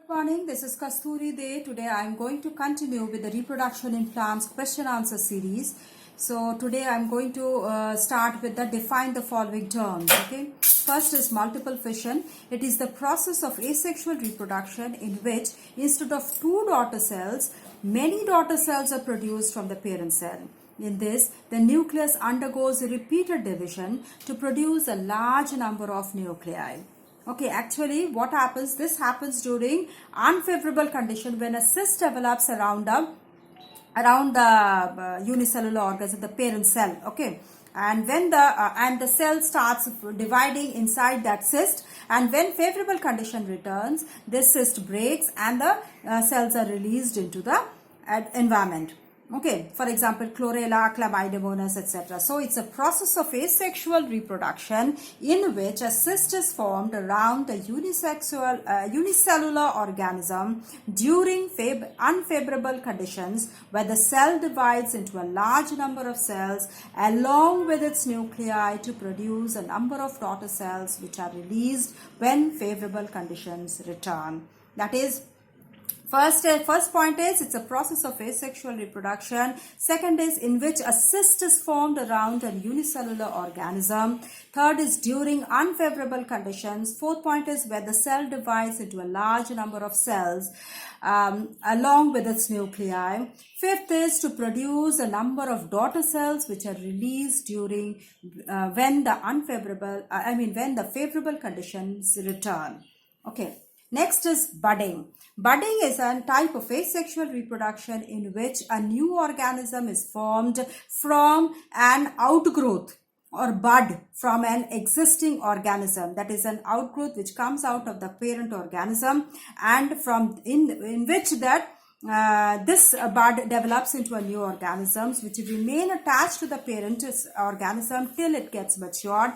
Good morning, this is Kasturi Day. Today I am going to continue with the reproduction in plants question answer series. So today I am going to start with the define the following terms. Okay, first is multiple fission. It is the process of asexual reproduction in which instead of two daughter cells, many daughter cells are produced from the parent cell. In this, the nucleus undergoes repeated division to produce a large number of nuclei. Okay, actually what happens, this happens during unfavorable condition when a cyst develops around the unicellular organism, the parent cell. Okay, and when the cell starts dividing inside that cyst, and when favorable condition returns, this cyst breaks and the cells are released into the environment. Okay, for example, chlorella, chlamydomonas, etc. So it's a process of asexual reproduction in which a cyst is formed around the unicellular organism during unfavorable conditions where the cell divides into a large number of cells along with its nuclei to produce a number of daughter cells which are released when favorable conditions return. That is, First point is it's a process of asexual reproduction. Second is in which a cyst is formed around a unicellular organism. Third is during unfavorable conditions. Fourth point is where the cell divides into a large number of cells along with its nuclei. Fifth is to produce a number of daughter cells which are released during when the favorable conditions return. Okay. Next is budding. Budding is a type of asexual reproduction in which a new organism is formed from an outgrowth or bud from an existing organism. That is an outgrowth which comes out of the parent organism, and from in which that this bud develops into a new organisms which remain attached to the parent organism till it gets matured.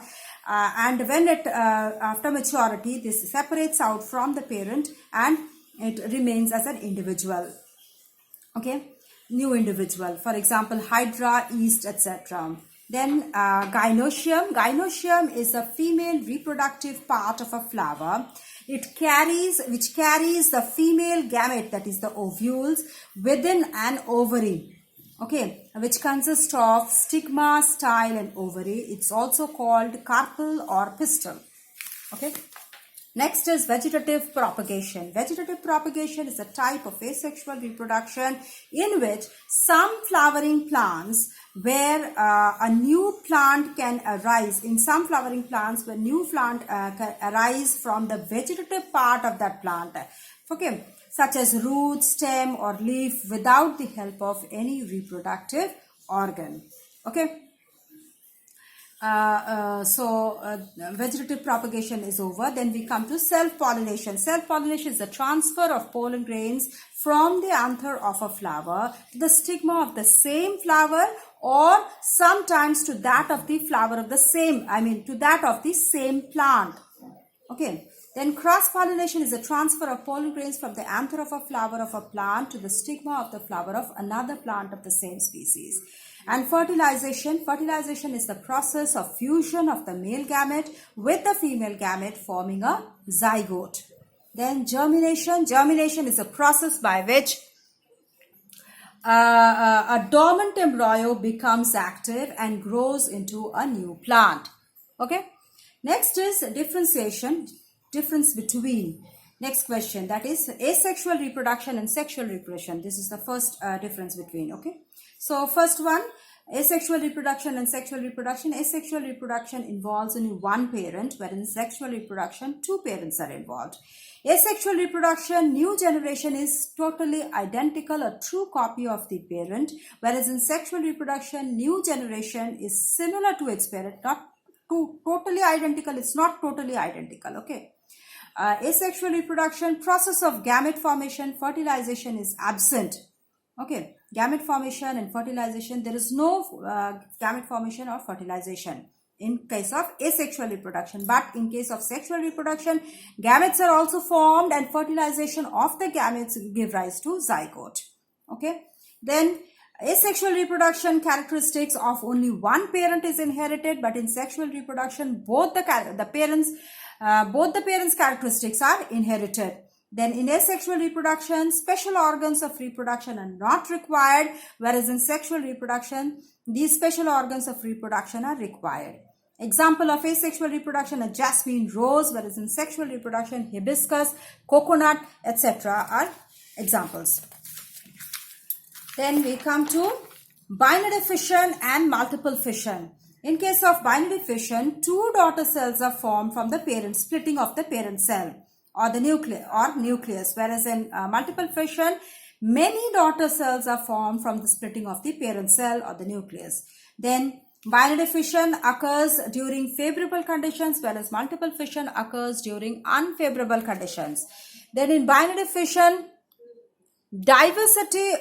And when it after maturity, this separates out from the parent and it remains as an individual. Okay, new individual. For example, hydra, yeast, etc. Then gynoecium. Gynoecium is a female reproductive part of a flower. Which carries the female gamete, that is the ovules, within an ovary. Okay, which consists of stigma, style, and ovary. It's also called carpel or pistil. Okay. Next is vegetative propagation. Vegetative propagation is a type of asexual reproduction in which some flowering plants where a new plant can arise. In some flowering plants where new plant can arise from the vegetative part of that plant. Okay, such as root, stem, or leaf without the help of any reproductive organ. Okay. Vegetative propagation is over. Then we come to self-pollination. Self-pollination is the transfer of pollen grains from the anther of a flower to the stigma of the same flower, or sometimes to that of the flower of the same, to that of the same plant. Okay. Then cross-pollination is the transfer of pollen grains from the anther of a flower of a plant to the stigma of the flower of another plant of the same species. And fertilization is the process of fusion of the male gamete with the female gamete forming a zygote. Then germination is a process by which a dormant embryo becomes active and grows into a new plant. Okay. Next is differentiation, difference between. Next question, that is asexual reproduction and sexual reproduction. This is the first difference between. Okay. So first one, asexual reproduction and sexual reproduction. Asexual reproduction involves only one parent, wherein sexual reproduction, two parents are involved. Asexual reproduction, new generation is totally identical, a true copy of the parent, whereas in sexual reproduction, new generation is similar to its parent, not totally identical, it's not totally identical. Okay. Asexual reproduction, process of gamete formation, fertilization is absent. Okay, gamete formation and fertilization, there is no gamete formation or fertilization in case of asexual reproduction. But in case of sexual reproduction, gametes are also formed and fertilization of the gametes give rise to zygote. Okay, then asexual reproduction, characteristics of only one parent is inherited, but in sexual reproduction, both the parents' characteristics are inherited. Then in asexual reproduction, special organs of reproduction are not required, whereas in sexual reproduction, these special organs of reproduction are required. Example of asexual reproduction are jasmine, rose, whereas in sexual reproduction, hibiscus, coconut, etc. are examples. Then we come to binary fission and multiple fission. In case of binary fission, two daughter cells are formed from the parent, splitting of the parent cell or the nucleus, whereas in multiple fission, many daughter cells are formed from the splitting of the parent cell or the nucleus. Then binary fission occurs during favorable conditions, whereas multiple fission occurs during unfavorable conditions. Then in binary fission, diversity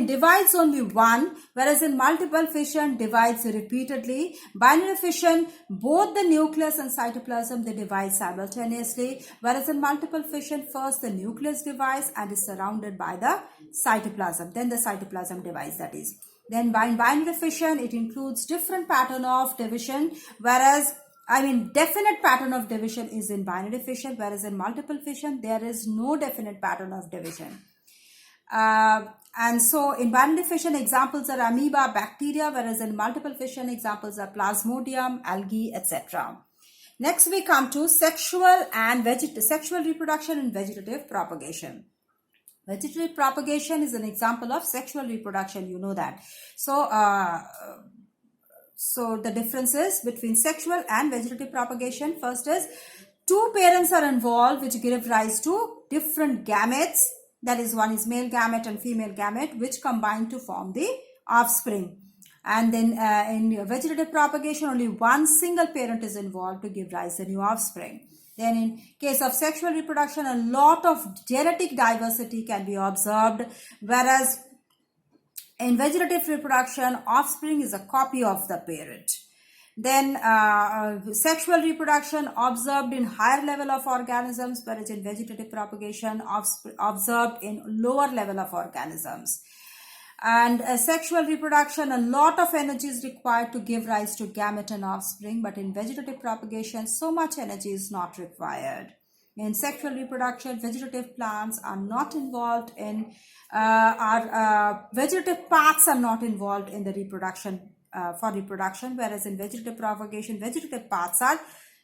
divides only one, whereas in multiple fission divides repeatedly. Binary fission, both the nucleus and cytoplasm, they divide simultaneously, whereas in multiple fission, first the nucleus divides and is surrounded by the cytoplasm, then the cytoplasm divides, that is. Then by binary fission, it includes different pattern of division, whereas definite pattern of division is in binary fission, whereas in multiple fission there is no definite pattern of division. And so in binary fission, examples are amoeba, bacteria, whereas in multiple fission, examples are plasmodium, algae, etc. Next we come to sexual reproduction and vegetative propagation. Vegetative propagation is an example of sexual reproduction, you know that. So the differences between sexual and vegetative propagation, first is two parents are involved which give rise to different gametes. That is, one is male gamete and female gamete, which combine to form the offspring. And then in vegetative propagation, only one single parent is involved to give rise to new offspring. Then in case of sexual reproduction, a lot of genetic diversity can be observed, whereas in vegetative reproduction, offspring is a copy of the parent. Then sexual reproduction observed in higher level of organisms, whereas in vegetative propagation observed in lower level of organisms. And sexual reproduction, a lot of energy is required to give rise to gamete and offspring, but in vegetative propagation, so much energy is not required. In sexual reproduction, vegetative plants are not involved in, vegetative parts are not involved in the reproduction, for reproduction, whereas in vegetative propagation, vegetative parts are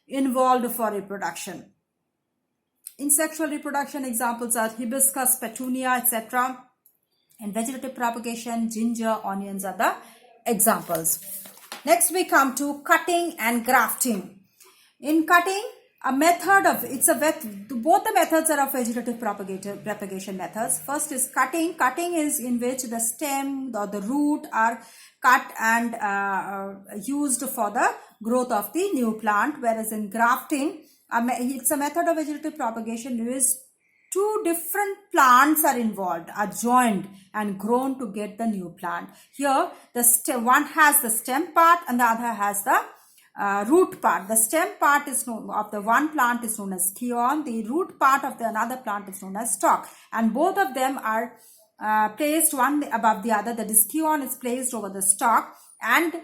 involved for reproduction. In sexual reproduction, examples are hibiscus, petunia, etc. In vegetative propagation, ginger, onions are the examples. Next we come to cutting and grafting. In cutting, both the methods are of vegetative propagation methods. First is cutting. Cutting is in which the stem or the root are cut and used for the growth of the new plant, whereas in grafting, it's a method of vegetative propagation in which two different plants are involved, are joined and grown to get the new plant. Here, one has the stem part and the other has the root part. The stem part of the one plant is known as scion. The root part of the another plant is known as stalk. And both of them are placed one above the other. The scion is placed over the stalk, and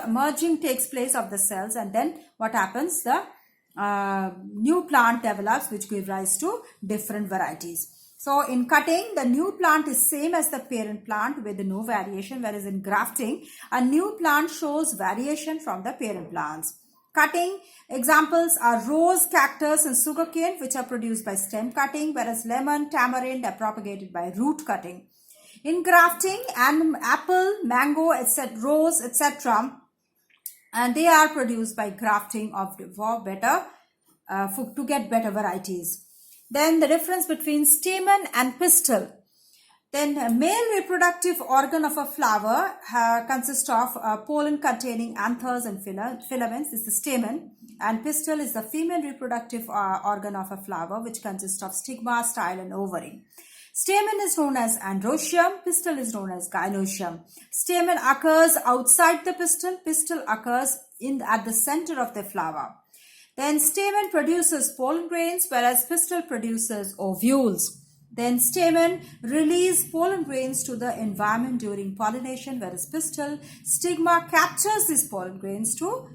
merging takes place of the cells, and then what happens? The new plant develops, which gives rise to different varieties. So in cutting, the new plant is same as the parent plant with no variation, whereas in grafting, a new plant shows variation from the parent plants. Cutting examples are rose, cactus and sugarcane, which are produced by stem cutting, whereas lemon, tamarind are propagated by root cutting. In grafting, and apple, mango, etc., rose, etc., and they are produced by grafting to get better varieties. Then the difference between stamen and pistil. Then a male reproductive organ of a flower consists of pollen containing anthers and filaments. This is the stamen. And pistil is the female reproductive organ of a flower, which consists of stigma, style and ovary. Stamen is known as androecium, pistil is known as gynoecium. Stamen occurs outside the pistil, pistil occurs at the center of the flower. Then stamen produces pollen grains, whereas pistil produces ovules. Then stamen release pollen grains to the environment during pollination, whereas pistil, stigma captures these pollen grains to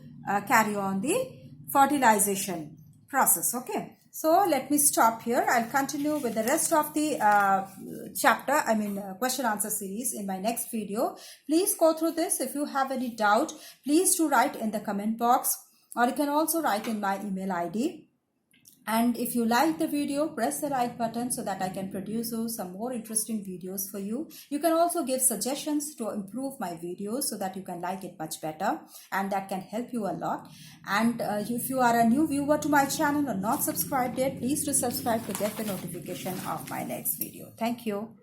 carry on the fertilization. process. Okay, so let me stop here. I'll continue with the rest of the question answer series in my next video. Please go through this. If you have any doubt, please do write in the comment box, or you can also write in my email ID. And if you like the video, press the like button so that I can produce some more interesting videos for you. You can also give suggestions to improve my videos so that you can like it much better, and that can help you a lot. And if you are a new viewer to my channel or not subscribed yet, please do subscribe to get the notification of my next video. Thank you.